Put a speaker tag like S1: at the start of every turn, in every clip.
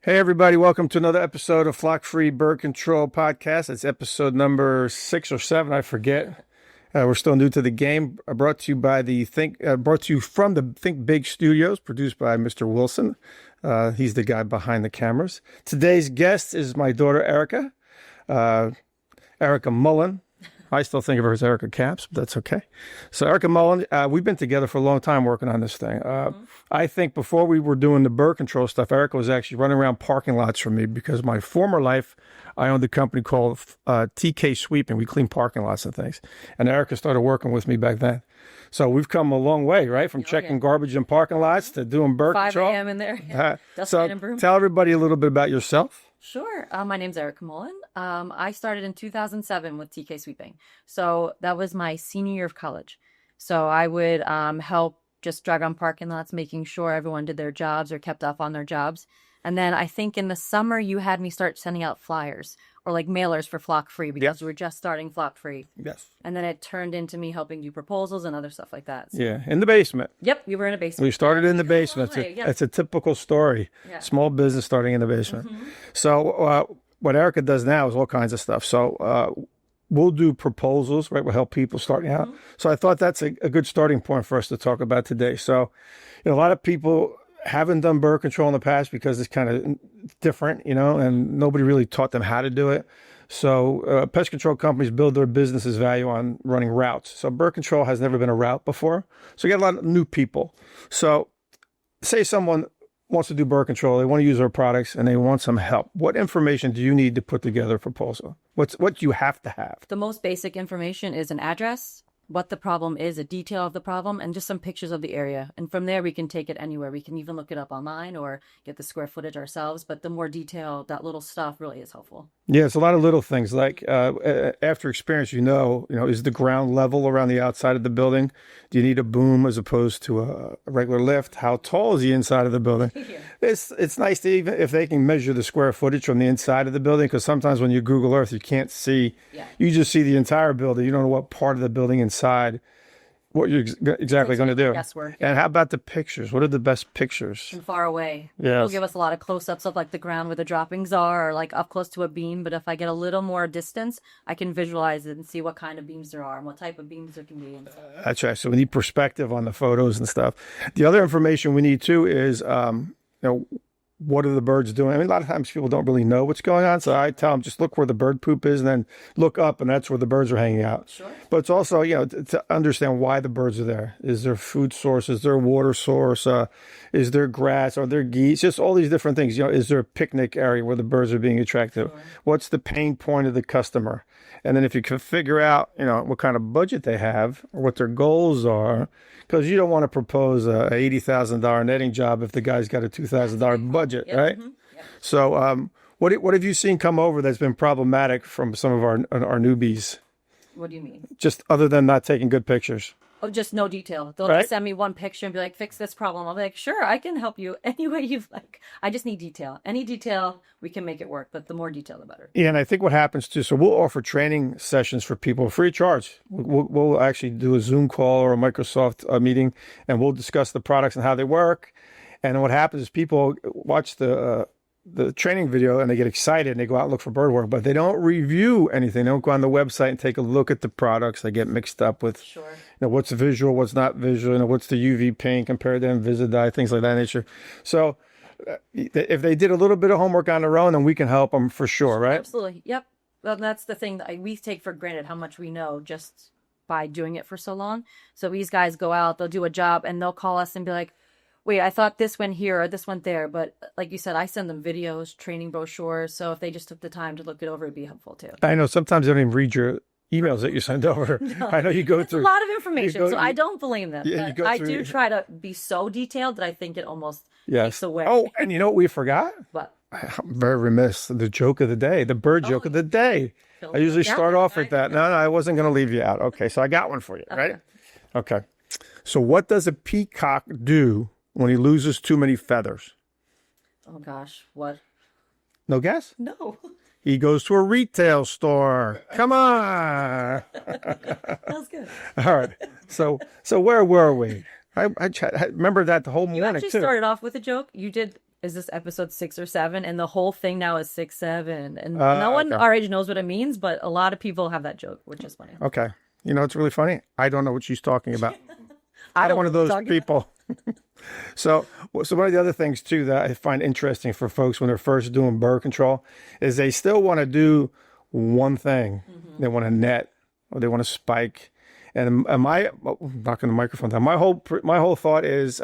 S1: Hey, everybody. Welcome to another episode of Flock Free Bird Control Podcast. It's episode number 6 or 7. I forget. We're still new to the game. Brought to you by brought to you from the Think Big Studios, produced by Mr. Wilson. He's the guy behind the cameras. Today's guest is my daughter, Erika. Erika Mullen. I still think of her as Erika Caps, but that's okay. So Erika Mullen, we've been together for a long time working on this thing. I think before we were doing the bird control stuff, Erika was actually running around parking lots for me because my former life, I owned a company called TK Sweeping. We clean parking lots and things. And Erika started working with me back then. So we've come a long way, right? From checking garbage in parking lots to doing bird control.
S2: 5 a.m. in there.
S1: So tell everybody a little bit about yourself.
S2: Sure. My name's Erika Mullen. I started in 2007 with TK Sweeping. So that was my senior year of college. So I would help just drive around parking lots, making sure everyone did their jobs or kept up on their jobs. And then I think in the summer, you had me start sending out flyers or like mailers for Flock Free because we were just starting Flock Free.
S1: Yes.
S2: And then it turned into me helping do proposals and other stuff like that. So.
S1: Yeah, in the basement.
S2: Yep, we were in a basement.
S1: We started in the basement. It's a typical story. Yeah. Small business starting in the basement. Mm-hmm. So what Erika does now is all kinds of stuff. So we'll do proposals, right? We'll help people starting out. So I thought that's a good starting point for us to talk about today. So, a lot of people haven't done bird control in the past because it's kind of different, and nobody really taught them how to do it. So pest control companies build their business's value on running routes. So bird control has never been a route before. So you get a lot of new people. So say someone wants to do bird control, they want to use our products, and they want some help. What information do you need to put together a proposal? What do you have to have?
S2: The most basic information is an address, what the problem is, a detail of the problem, and just some pictures of the area. And from there, we can take it anywhere. We can even look it up online or get the square footage ourselves. But the more detail, that little stuff really is helpful. Yeah,
S1: it's a lot of little things. Like after experience, is the ground level around the outside of the building? Do you need a boom as opposed to a regular lift? How tall is the inside of the building? Yeah. It's nice to even if they can measure the square footage from the inside of the building, because sometimes when you Google Earth, you can't see. Yeah. You just see the entire building. You don't know what part of the building inside, what you're exactly going to do.
S2: Guesswork.
S1: And how about the pictures? What are the best pictures?
S2: From far away.
S1: Yeah.
S2: They'll give us a lot of close-ups of like the ground where the droppings are, or like up close to a beam. But if I get a little more distance, I can visualize it and see what kind of beams there are and what type of beams there can be.
S1: That's right. So we need perspective on the photos and stuff. The other information we need too is, what are the birds doing? I mean, a lot of times people don't really know what's going on. So I tell them, just look where the bird poop is and then look up, and that's where the birds are hanging out. Sure. But it's also, to understand why the birds are there. Is there food source? Is there a water source? Is there grass? Are there geese? Just all these different things. Is there a picnic area where the birds are being attracted? Sure. What's the pain point of the customer? And then if you can figure out, what kind of budget they have or what their goals are, because you don't want to propose a $80,000 netting job if the guy's got a $2,000 budget, right? Mm-hmm. Yep. So what have you seen come over that's been problematic from some of our newbies?
S2: What do you mean?
S1: Just other than not taking good pictures.
S2: Oh, just no detail. They'll just send me one picture and be like, fix this problem. I'll be like, sure, I can help you any way you like. I just need detail. Any detail, we can make it work. But the more detail, the better. Yeah,
S1: and I think what happens too, so we'll offer training sessions for people free of charge. We'll actually do a Zoom call or a Microsoft meeting, and we'll discuss the products and how they work. And what happens is people watch the training video and they get excited and they go out and look for bird work, but they don't review anything. They don't go on the website and take a look at the products. They get mixed up with what's visual, what's not visual, what's the UV paint compared to Invisalign, things like that nature. So if they did a little bit of homework on their own, then we can help them for sure, right?
S2: Absolutely. Yep. Well, that's the thing that we take for granted, how much we know just by doing it for so long. So these guys go out, they'll do a job, and they'll call us and be like, wait, I thought this went here or this went there. But like you said, I send them videos, training brochures. So if they just took the time to look it over, it'd be helpful too.
S1: I know sometimes they don't even read your emails that you send over. No, I know you go through
S2: a lot of information, so I don't blame them. Yeah, I do try to be so detailed that I think it almost takes away.
S1: Oh, and you know what we forgot?
S2: What?
S1: I'm very remiss. The joke of the day, the bird joke of the day. I usually start off with that. No, I wasn't going to leave you out. Okay, so I got one for you, right? Okay. So what does a peacock do when he loses too many feathers?
S2: Oh, gosh. What?
S1: No guess?
S2: No.
S1: He goes to a retail store. Come on.
S2: That was good.
S1: All right. So where were we? I remember that the whole morning,
S2: you actually
S1: too.
S2: Started off with a joke. You did is this episode 6 or 7? And the whole thing now is 6, 7. And no one
S1: Okay.
S2: our age knows what it means, but a lot of people have that joke, which is funny.
S1: Okay. You know, it's really funny. I don't know what she's talking about.
S2: I
S1: I'm one of those
S2: talk-
S1: people. So one of the other things too that I find interesting for folks when they're first doing birth control is they still want to do one thing. They want to net or they want to spike. And my knocking the microphone down. My whole thought is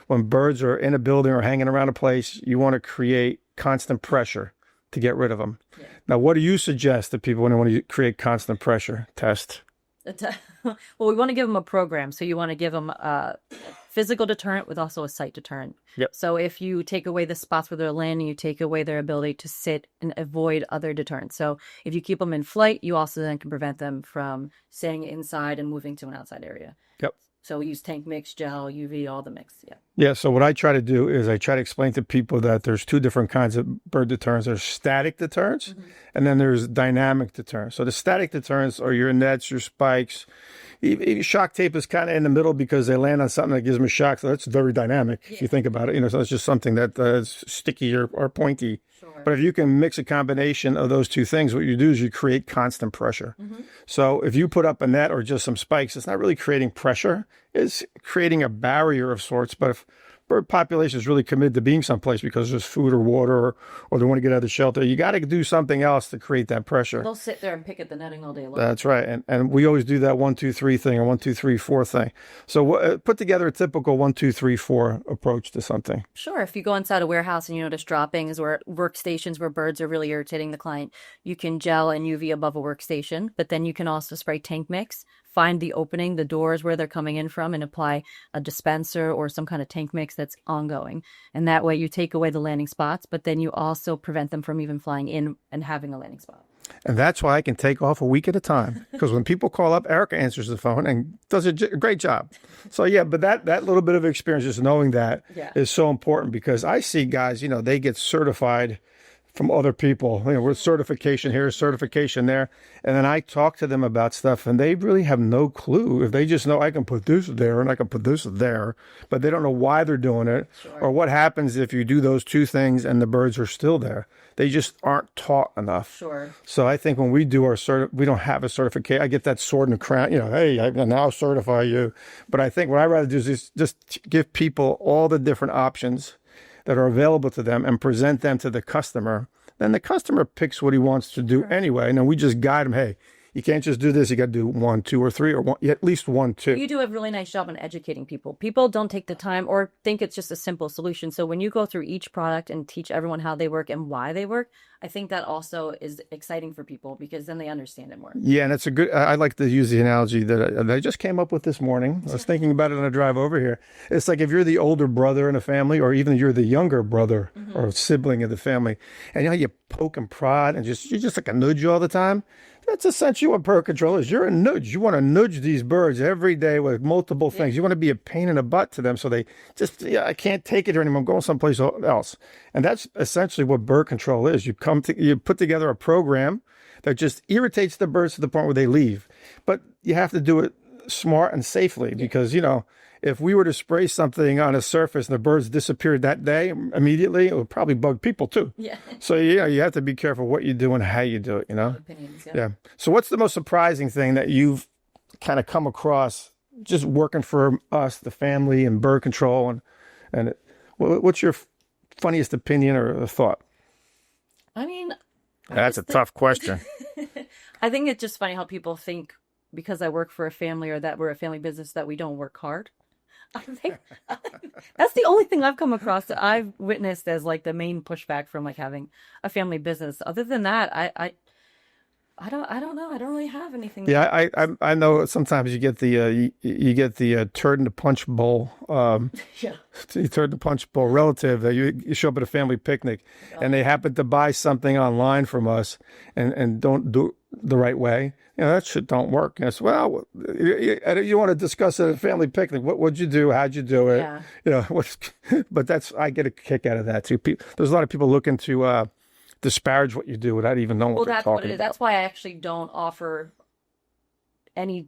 S1: when birds are in a building or hanging around a place, you want to create constant pressure to get rid of them. Yeah. Now, what do you suggest to people when they want to create constant pressure? Test.
S2: Well, we want to give them a program. So you want to give them a physical deterrent with also a sight deterrent.
S1: Yep.
S2: So if you take away the spots where they're landing, you take away their ability to sit and avoid other deterrents. So if you keep them in flight, you also then can prevent them from staying inside and moving to an outside area.
S1: Yep.
S2: So we use tank mix, gel, UV, all the mix. Yeah.
S1: Yeah. So what I try to do is I try to explain to people that there's two different kinds of bird deterrents. There's static deterrents, and then there's dynamic deterrents. So the static deterrents are your nets, your spikes. Shock tape is kind of in the middle because they land on something that gives them a shock. So that's very dynamic if you think about it. You know, so it's just something that is sticky or pointy. Sure. But if you can mix a combination of those two things, what you do is you create constant pressure. So if you put up a net or just some spikes, it's not really creating pressure. It's creating a barrier of sorts. But if bird population is really committed to being someplace because there's food or water or they want to get out of the shelter, you got to do something else to create that pressure.
S2: They'll sit there and pick at the netting all day long.
S1: That's right. And we always do that 1, 2, 3 thing or 1, 2, 3, 4 thing. So put together a typical 1, 2, 3, 4 approach to something.
S2: Sure. If you go inside a warehouse and you notice droppings or workstations where birds are really irritating the client, you can gel and UV above a workstation, but then you can also spray tank mix, find the opening, the doors where they're coming in from, and apply a dispenser or some kind of tank mix that's ongoing. And that way you take away the landing spots, but then you also prevent them from even flying in and having a landing spot.
S1: And that's why I can take off a week at a time. Because when people call up, Erika answers the phone and does a great job. So, yeah, but that little bit of experience, just knowing that is so important because I see guys, you know, they get certified from other people, you know, with certification here, certification there. And then I talk to them about stuff and they really have no clue. If they just know I can put this there and I can put this there, but they don't know why they're doing it or what happens if you do those two things and the birds are still there. They just aren't taught enough.
S2: Sure.
S1: So I think when we do our we don't have a certification. I get that sword and a crown, you know, hey, I now certify you. But I think what I'd rather do is just give people all the different options that are available to them and present them to the customer. Then the customer picks what he wants to do anyway. And then we just guide them, hey, you can't just do this. You got to do 1, 2, or 3, or one, at least 1, 2.
S2: You do a really nice job on educating people. People don't take the time or think it's just a simple solution. So when you go through each product and teach everyone how they work and why they work, I think that also is exciting for people because then they understand it more.
S1: Yeah, and it's a good, I like to use the analogy that I just came up with this morning. I was thinking about it on a drive over here. It's like if you're the older brother in a family or even you're the younger brother or sibling in the family, and you know, you poke and prod and you just like a nudge all the time. That's essentially what bird control is. You're a nudge. You want to nudge these birds every day with multiple things. You want to be a pain in the butt to them so they just, I can't take it anymore. I'm going someplace else. And that's essentially what bird control is. You put together a program that just irritates the birds to the point where they leave. But you have to do it smart and safely because, you know, if we were to spray something on a surface and the birds disappeared that day immediately, it would probably bug people too. Yeah. So, yeah, you have to be careful what you do and how you do it, you know?
S2: Opinions,
S1: yeah. So what's the most surprising thing that you've kind of come across just working for us, the family and bird control? And what's your funniest opinion or thought?
S2: I mean...
S1: That's a tough question.
S2: I think it's just funny how people think because I work for a family or that we're a family business that we don't work hard. I think that's the only thing I've come across that I've witnessed as like the main pushback from like having a family business. Other than that, I don't know. I don't really have anything.
S1: Yeah, I know sometimes you get the turd in the punch bowl.
S2: Yeah.
S1: You turd in the punch bowl relative that you show up at a family picnic and they happen to buy something online from us and don't do it the right way. You know, that shit don't work. And it's, well, you want to discuss at a family picnic. What'd you do? How'd you do it?
S2: Yeah.
S1: You know, but I get a kick out of that too. There's a lot of people looking to disparage what you do without even knowing what they're talking about.
S2: That's why I actually don't offer any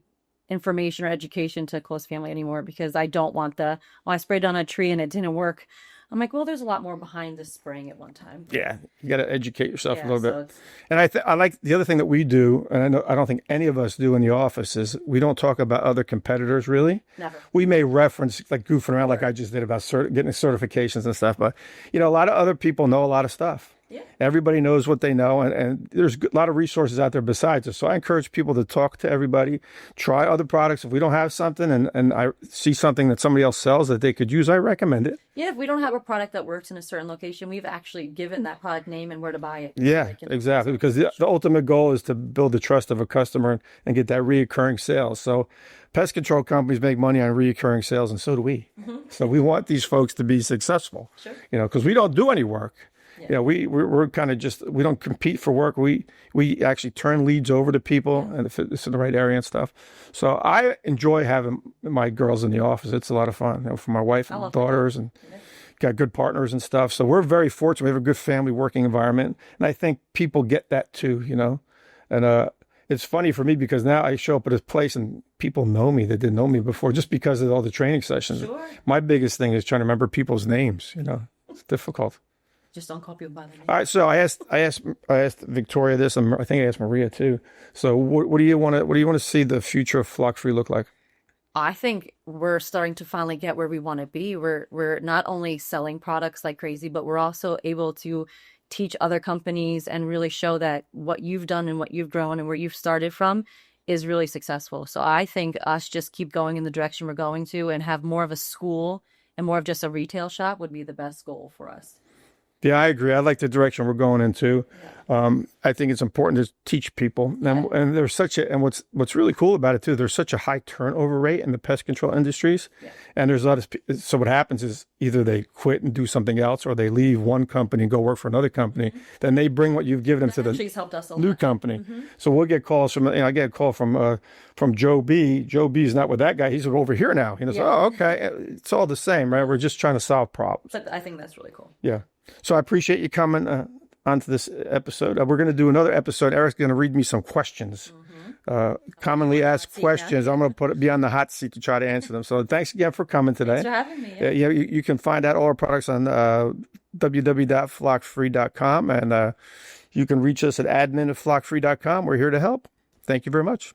S2: information or education to close family anymore because I don't want I sprayed on a tree and it didn't work. I'm like, well, there's a lot more behind this spraying at one time.
S1: Yeah, you got to educate yourself a
S2: Yeah,
S1: little
S2: so
S1: bit.
S2: it's
S1: And I like the other thing that we do, and I don't think any of us do in the office, is we don't talk about other competitors really.
S2: never.
S1: We may reference like goofing around like I just did about getting certifications and stuff, but a lot of other people know a lot of stuff.
S2: Yeah.
S1: Everybody knows what they know, and there's a lot of resources out there besides us. So I encourage people to talk to everybody, try other products. If we don't have something and I see something that somebody else sells that they could use, I recommend it.
S2: Yeah, if we don't have a product that works in a certain location, we've actually given that product name and where to buy it.
S1: Yeah,
S2: Like,
S1: exactly. Because the ultimate goal is to build the trust of a customer and get that reoccurring sales. So pest control companies make money on reoccurring sales, and so do we. So we want these folks to be successful,
S2: Sure.
S1: because we don't do any work.
S2: Yeah.
S1: We're kind of we don't compete for work. We actually turn leads over to people, and if it's in the right area and stuff. So I enjoy having my girls in the office. It's a lot of fun, for my wife and
S2: love
S1: daughters, and got good partners and stuff. So we're very fortunate. We have a good family working environment, and I think people get that too. And it's funny for me because now I show up at a place and people know me that didn't know me before just because of all the training sessions.
S2: Sure.
S1: My biggest thing is trying to remember people's names. It's difficult.
S2: Just don't call people by the name.
S1: All right, so I asked Victoria this, and I think I asked Maria too. So what do you want to see the future of Flock Free look like?
S2: I think we're starting to finally get where we want to be. We're not only selling products like crazy, but we're also able to teach other companies and really show that what you've done and what you've grown and where you've started from is really successful. So I think us just keep going in the direction we're going to and have more of a school and more of just a retail shop would be the best goal for us.
S1: Yeah, I agree. I like the direction we're going into. I think it's important to teach people, and there's and what's really cool about it too. There's such a high turnover rate in the pest control industries, and there's a lot of. So what happens is either they quit and do something else, or they leave one company and go work for another company. Then they bring what you've given them to the
S2: helped us a
S1: new
S2: lot.
S1: company. So we'll get calls from. I get a call from Joe B. Joe B is not with that guy. He's over here now. Oh, okay. It's all the same, right? We're just trying to solve problems.
S2: But I think that's really cool.
S1: Yeah. So I appreciate you coming onto this episode. We're going to do another episode. Eric's going to read me some questions, commonly asked questions. I'm going to be on the hot seat to try to answer them. So thanks again for coming today.
S2: Thanks for having me.
S1: Yeah, you can find out all our products on www.flockfree.com, and you can reach us at admin@flockfree.com. We're here to help. Thank you very much.